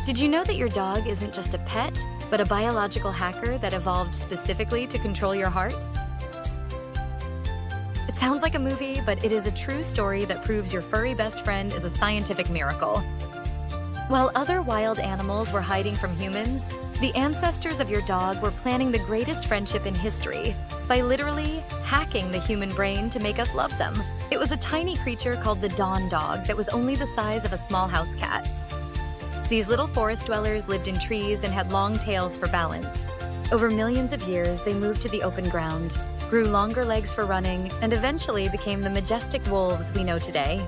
Did you know that your dog isn't just a pet, but a biological hacker that evolved specifically to control your heart? It sounds like a movie, but it is a true story that proves your furry best friend is a scientific miracle. While other wild animals were hiding from humans, the ancestors of your dog were planning the greatest friendship in history by literally hacking the human brain to make us love them. It was a tiny creature called the Dawn Dog that was only the size of a small house cat. These little forest dwellers lived in trees and had long tails for balance. Over millions of years, they moved to the open ground, grew longer legs for running, and eventually became the majestic wolves we know today.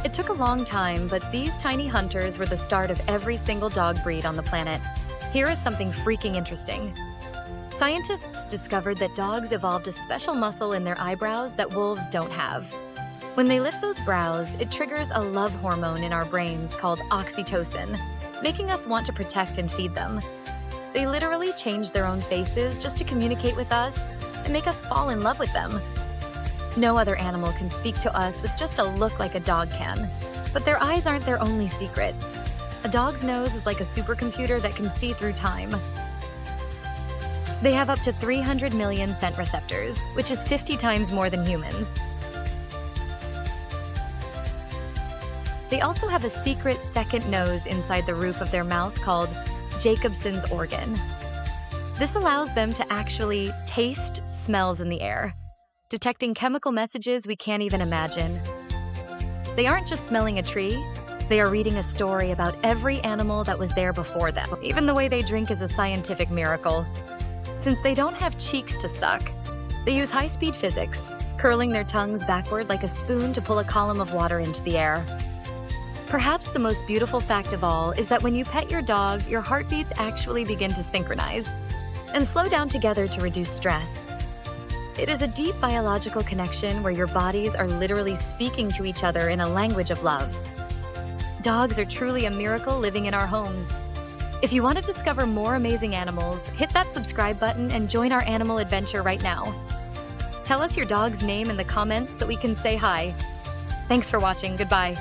It took a long time, but these tiny hunters were the start of every single dog breed on the planet. Here is something freaking interesting. Scientists discovered that dogs evolved a special muscle in their eyebrows that wolves don't have. When they lift those brows, it triggers a love hormone in our brains called oxytocin, making us want to protect and feed them. They literally change their own faces just to communicate with us and make us fall in love with them. No other animal can speak to us with just a look like a dog can, but their eyes aren't their only secret. A dog's nose is like a supercomputer that can see through time. They have up to 300 million scent receptors, which is 50 times more than humans. They also have a secret second nose inside the roof of their mouth called Jacobson's organ. This allows them to actually taste smells in the air, detecting chemical messages we can't even imagine. They aren't just smelling a tree, they are reading a story about every animal that was there before them. Even the way they drink is a scientific miracle. Since they don't have cheeks to suck, they use high-speed physics, curling their tongues backward like a spoon to pull a column of water into the air. Perhaps the most beautiful fact of all is that when you pet your dog, your heartbeats actually begin to synchronize and slow down together to reduce stress. It is a deep biological connection where your bodies are literally speaking to each other in a language of love. Dogs are truly a miracle living in our homes. If you want to discover more amazing animals, hit that subscribe button and join our animal adventure right now. Tell us your dog's name in the comments so we can say hi. Thanks for watching. Goodbye.